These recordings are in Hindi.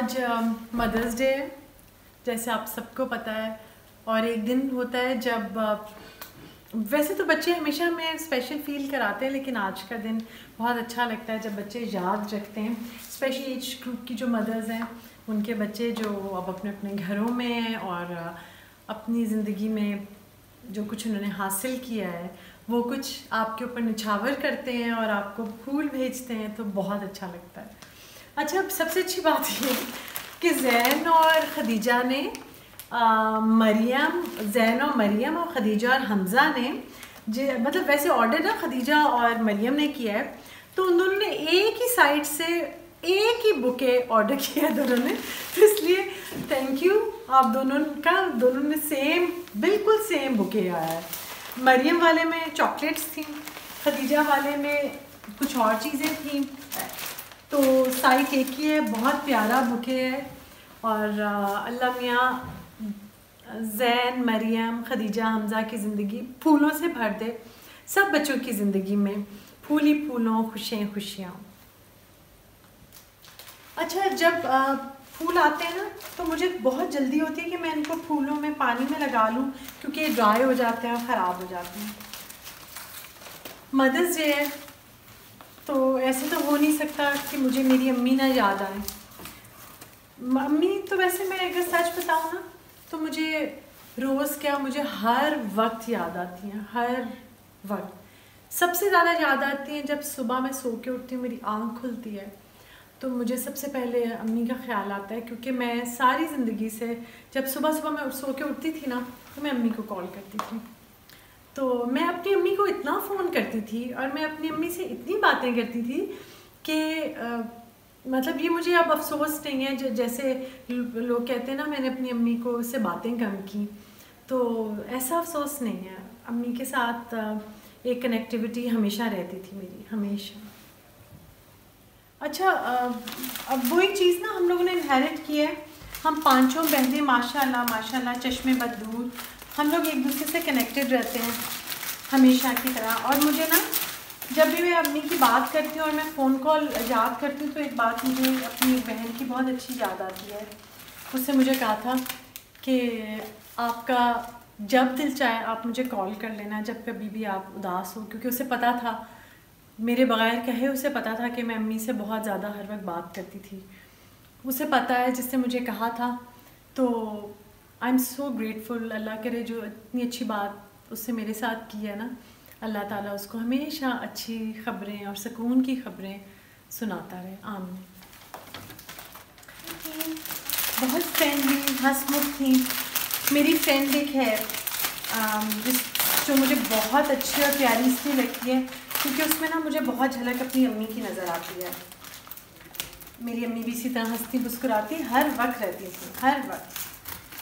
आज मदर्स डे है, जैसे आप सबको पता है। और एक दिन होता है जब वैसे तो बच्चे हमेशा हमें स्पेशल फील कराते हैं, लेकिन आज का दिन बहुत अच्छा लगता है जब बच्चे याद रखते हैं, स्पेशली एज ग्रुप की जो मदर्स हैं, उनके बच्चे जो अब अपने अपने घरों में हैं और अपनी ज़िंदगी में जो कुछ उन्होंने हासिल किया है वो कुछ आपके ऊपर निछावर करते हैं और आपको फूल भेजते हैं, तो बहुत अच्छा लगता है। अच्छा, अब सबसे अच्छी बात ये कि ज़ैन और ख़दीजा ने ज़ैन और मरियम और ख़दीजा और हमज़ा ने मतलब वैसे ऑर्डर ना ख़दीजा और मरियम ने किया है, तो उन दोनों ने एक ही साइड से एक ही बुके ऑर्डर किया है दोनों ने, तो इसलिए थैंक यू आप दोनों का। दोनों ने बिल्कुल सेम बुके आया है। मरियम वाले में चॉकलेट्स थी, ख़दीजा वाले में कुछ और चीज़ें थी, तो साइज एक ही है। बहुत प्यारा बुके है और अल्लाह मियाँ ज़ैन, मरियम, ख़दीजा, हमज़ा की ज़िंदगी फूलों से भर दे। सब बच्चों की ज़िंदगी में फूल ही फूलों, खुशियाँ खुशियाँ। अच्छा, जब फूल आते हैं ना तो मुझे बहुत जल्दी होती है कि मैं इनको फूलों में पानी में लगा लूँ, क्योंकि ये ड्राई हो जाते हैं और ख़राब हो जाते हैं। मदर्स डे है तो ऐसे तो हो नहीं सकता कि मुझे मेरी अम्मी ना याद आए। अम्मी तो वैसे मैं अगर सच बताऊँ ना तो मुझे रोज़ क्या, मुझे हर वक्त याद आती हैं, हर वक्त। सबसे ज़्यादा याद आती हैं जब सुबह मैं सो के उठती हूँ, मेरी आँख खुलती है तो मुझे सबसे पहले अम्मी का ख्याल आता है, क्योंकि मैं सारी ज़िंदगी से जब सुबह सुबह मैं सो के उठती थी ना तो मैं अम्मी को कॉल करती थी। तो मैं अपनी अम्मी को इतना फ़ोन करती थी और मैं अपनी अम्मी से इतनी बातें करती थी कि मतलब ये मुझे अब अफसोस नहीं है। जैसे लोग कहते हैं ना, मैंने अपनी अम्मी को से बातें कम की, तो ऐसा अफसोस नहीं है। अम्मी के साथ एक कनेक्टिविटी हमेशा रहती थी मेरी, हमेशा। अच्छा, अब वही चीज़ ना हम लोगों ने इनहेरिट की है। हम पांचों बहनें माशाल्लाह माशाल्लाह चश्मे बदूर, हम लोग एक दूसरे से कनेक्टेड रहते हैं हमेशा की तरह। और मुझे ना जब भी मैं अम्मी की बात करती हूँ और मैं फ़ोन कॉल याद करती हूँ तो एक बात मुझे अपनी बहन की बहुत अच्छी याद आती है। उससे मुझे कहा था कि आपका जब दिल चाहे आप मुझे कॉल कर लेना, जब कभी भी आप उदास हो, क्योंकि उसे पता था, मेरे बगैर कहे उसे पता था कि मैं अम्मी से बहुत ज़्यादा हर वक्त बात करती थी। उसे पता है जिससे मुझे कहा था, तो आई एम सो ग्रेटफुल। अल्लाह करे जो इतनी अच्छी बात उससे मेरे साथ की है ना, अल्लाह ताला उसको हमेशा अच्छी ख़बरें और सुकून की ख़बरें सुनाता रहे, आमीन। बहुत फ्रेंडली हंसमुख थी। मेरी फ्रेंड एक है जो मुझे बहुत अच्छी और प्यारी इसलिए लगती है क्योंकि उसमें ना मुझे बहुत झलक अपनी अम्मी की नज़र आती है। मेरी अम्मी भी इसी तरह हंसती मुस्कुराती हर वक्त रहती थी, हर वक्त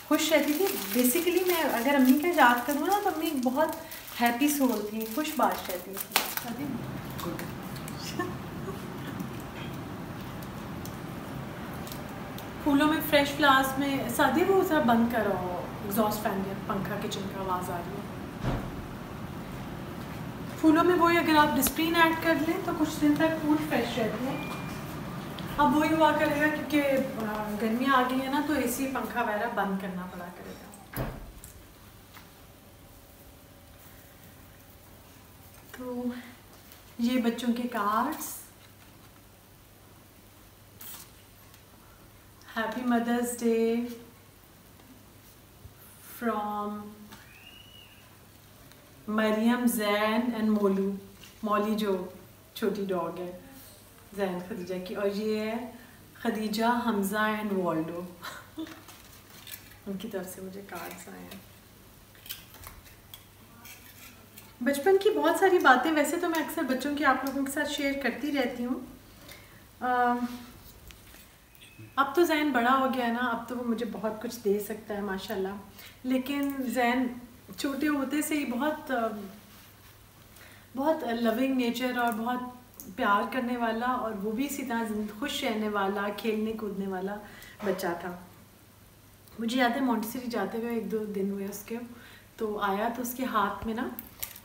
खुश रहती थी। बेसिकली मैं अगर अम्मी का याद करूँ ना तो अम्मी बहुत हैप्पी सोल थी, खुशबाश रहती थी। फूलों में फ्रेश फ्लावर्स में शादी वो ज़रा बंद करो, एग्जॉस्ट फैन के पंखा किचन का आवाज़ आ रही है। फूलों में वही अगर आप डिस्प्रिन ऐड कर लें तो कुछ दिन तक फूल फ्रेश रहते हैं। अब वही हुआ करेगा क्योंकि गर्मियाँ आ गई है ना, तो एसी पंखा वगैरह बंद करना पड़ा करेगा। तो ये बच्चों के cards, happy Mother's Day from Mariam, Zain and Molly जो छोटी डॉग है ज़ैन ख़दीजा की, और ये है ख़दीजा, हमज़ा एंड वॉल्डो उनकी तरफ से मुझे कार्ड्स आए हैं। बचपन की बहुत सारी बातें वैसे तो मैं अक्सर बच्चों की आप लोगों के साथ शेयर करती रहती हूँ। अब तो ज़ैन बड़ा हो गया ना, अब तो वो मुझे बहुत कुछ दे सकता है माशाल्लाह, लेकिन ज़ैन छोटे होते से ही बहुत बहुत लविंग नेचर और बहुत प्यार करने वाला, और वो भी इसी तरह खुश रहने वाला, खेलने कूदने वाला बच्चा था। मुझे याद है मोंटेसरी जाते हुए 1-2 दिन हुए उसके, तो आया तो उसके हाथ में ना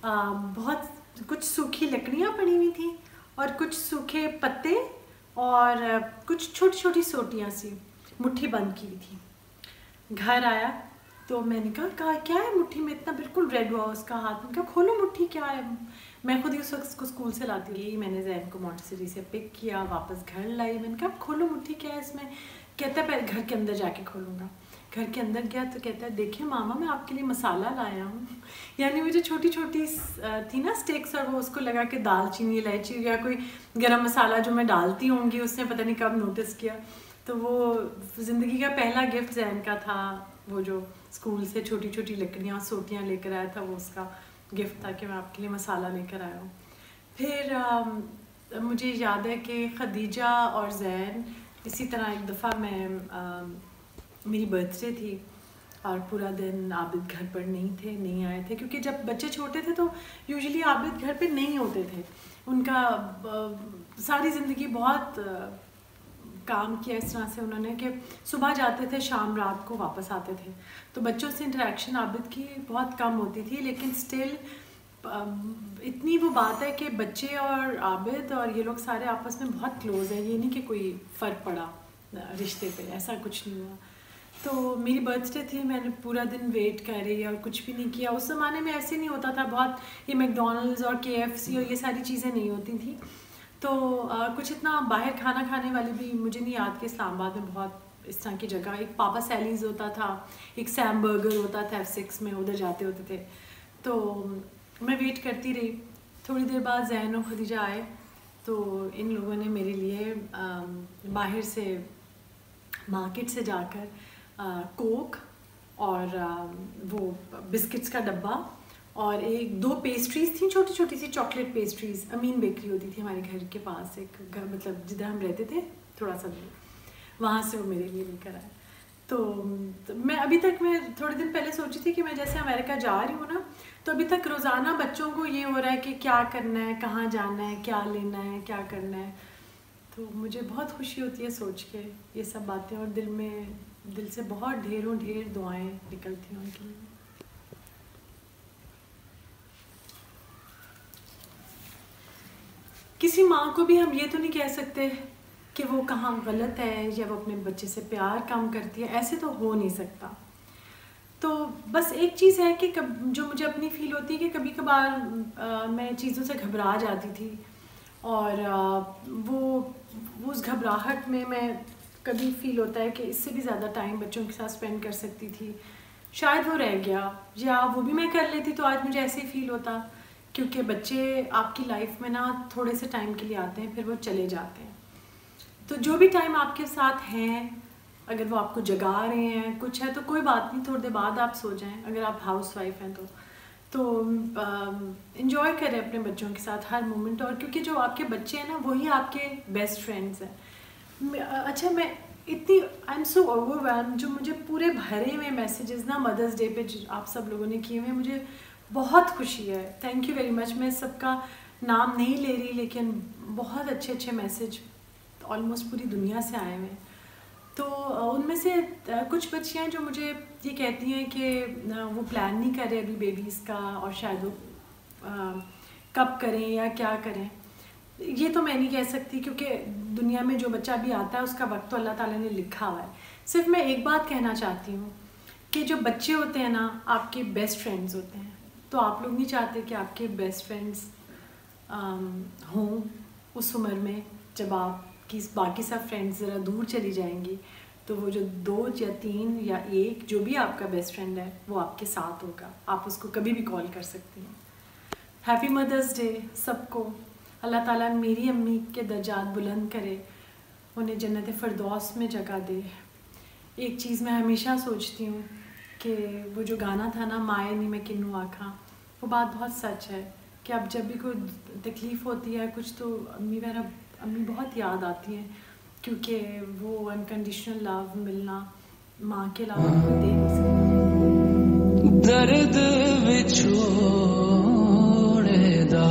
बहुत कुछ सूखी लकड़ियाँ पड़ी हुई थी और कुछ सूखे पत्ते और कुछ छोटी छोटी सोटियाँ सी। मुट्ठी बंद की थी। घर आया तो मैंने कहा क्या है मुट्ठी में, इतना बिल्कुल रेड हुआ उसका हाथ में। कहा खोलो मुट्ठी क्या है। मैं खुद ही उस वक्त उसको स्कूल से लाती रही। मैंने जैन को मोंटेसरी से पिक किया, वापस घर लाई। मैंने कहा खोलो मुट्ठी क्या है इसमें। कहता है पहले घर के अंदर जाके खोलूँगा। घर के अंदर गया तो कहता है देखिए मामा मैं आपके लिए मसाला लाया हूँ। यानी वो जो छोटी छोटी थी ना स्टिक्स, और वो उसको लगा के दालचीनी इलायची या कोई गरम मसाला जो मैं डालती होंगी, उसने पता नहीं कब नोटिस किया। तो वो ज़िंदगी का पहला गिफ्ट जैन का था, वो जो स्कूल से छोटी छोटी लकड़ियाँ सोटियाँ लेकर आया था, वो उसका गिफ्ट था कि मैं आपके लिए मसाला लेकर आया हूँ। फिर मुझे याद है कि खदीजा और जैन इसी तरह एक दफ़ा मैं मेरी बर्थडे थी और पूरा दिन आबिद घर पर नहीं आए थे, क्योंकि जब बच्चे छोटे थे तो यूजुअली आबिद घर पे नहीं होते थे। उनका सारी ज़िंदगी बहुत काम किया इस तरह से उन्होंने कि सुबह जाते थे, शाम रात को वापस आते थे। तो बच्चों से इंटरेक्शन आबिद की बहुत कम होती थी, लेकिन स्टिल इतनी वो बात है कि बच्चे और आबिद और ये लोग सारे आपस में बहुत क्लोज़ है। ये नहीं कि कोई फ़र्क पड़ा रिश्ते पे, ऐसा कुछ नहीं हुआ। तो मेरी बर्थडे थी, मैंने पूरा दिन वेट कर रही और कुछ भी नहीं किया। उस ज़माने में ऐसे नहीं होता था, बहुत ये मैकडॉनल्ड्स और KFC और ये सारी चीज़ें नहीं होती थी। तो कुछ इतना बाहर खाना खाने वाली भी मुझे नहीं याद कि इस्लामाबाद में बहुत इस तरह की जगह। एक पापा सैलीज़ होता था, एक सैम बर्गर होता था F6 में, उधर जाते होते थे। तो मैं वेट करती रही। थोड़ी देर बाद जैन और खदीजा आए तो इन लोगों ने मेरे लिए बाहर से मार्केट से जाकर कोक और वो बिस्किट्स का डब्बा और एक दो पेस्ट्रीज़ थी, छोटी छोटी सी चॉकलेट पेस्ट्रीज़। अमीन बेकरी होती थी हमारे घर के पास, एक घर मतलब जिधर हम रहते थे थोड़ा सा दूर, वहाँ से वो मेरे लिए लेकर आए। तो मैं अभी तक, मैं थोड़े दिन पहले सोची थी कि मैं जैसे अमेरिका जा रही हूँ ना, तो अभी तक रोज़ाना बच्चों को ये हो रहा है कि क्या करना है, कहाँ जाना है, क्या लेना है, क्या करना है। तो मुझे बहुत खुशी होती है सोच के ये सब बातें, और दिल से बहुत ढेरों ढेर दुआएं निकलती हैं उनके लिए। किसी माँ को भी हम ये तो नहीं कह सकते कि वो कहाँ गलत है या वो अपने बच्चे से प्यार कम करती है, ऐसे तो हो नहीं सकता। तो बस एक चीज़ है कि जो मुझे अपनी फील होती है कि कभी कभार मैं चीज़ों से घबरा जाती थी, और वो उस घबराहट में मैं कभी फील होता है कि इससे भी ज़्यादा टाइम बच्चों के साथ स्पेंड कर सकती थी, शायद वो रह गया, या वो भी मैं कर लेती तो आज मुझे ऐसे ही फील होता। क्योंकि बच्चे आपकी लाइफ में ना थोड़े से टाइम के लिए आते हैं, फिर वो चले जाते हैं। तो जो भी टाइम आपके साथ हैं, अगर वो आपको जगा रहे हैं, कुछ है तो कोई बात नहीं, थोड़ी देर बाद आप सो जाएं। अगर आप हाउस वाइफ हैं तो इन्जॉय करें अपने बच्चों के साथ हर मोमेंट, और क्योंकि जो आपके बच्चे हैं ना वही आपके बेस्ट फ्रेंड्स हैं। अच्छा, मैं इतनी आई एम सो ओवरवेल्म, जो मुझे पूरे भरे हुए मैसेजेस ना मदर्स डे पे आप सब लोगों ने किए हुए, मुझे बहुत खुशी है। Thank you very much. मैं सबका नाम नहीं ले रही, लेकिन बहुत अच्छे अच्छे मैसेज ऑलमोस्ट पूरी दुनिया से आए हुए हैं। तो उनमें से कुछ बच्चियाँ जो मुझे ये कहती हैं कि वो प्लान नहीं कर रहे अभी बेबीज़ का, और शायद वो कब करें या क्या करें, ये तो मैं नहीं कह सकती, क्योंकि दुनिया में जो बच्चा भी आता है उसका वक्त तो अल्लाह ताला ने लिखा हुआ है। सिर्फ मैं एक बात कहना चाहती हूँ कि जो बच्चे होते हैं ना आपके बेस्ट फ्रेंड्स होते हैं। तो आप लोग नहीं चाहते कि आपके बेस्ट फ्रेंड्स हों उस उम्र में जब आपकी बाकी सब फ्रेंड्स ज़रा दूर चली जाएंगी, तो वो जो 2 या 3 या 1 जो भी आपका बेस्ट फ्रेंड है वो आपके साथ होगा, आप उसको कभी भी कॉल कर सकती हैं। हैप्पी मदर्स डे सबको। अल्लाह ताला मेरी अम्मी के दर्जात बुलंद करे, उन्हें जन्नत फ़िरदौस में जगह दे। एक चीज़ मैं हमेशा सोचती हूँ कि वो जो गाना था ना, माए नी मैं किन्नू आखा, वो बात बहुत सच है कि अब जब भी कोई तकलीफ़ होती है कुछ, तो अम्मी बहुत याद आती हैं, क्योंकि वो अनकंडीशनल लव मिलना माँ के अलावा कोई दे नहीं सकता। दर्द विछोड़े दा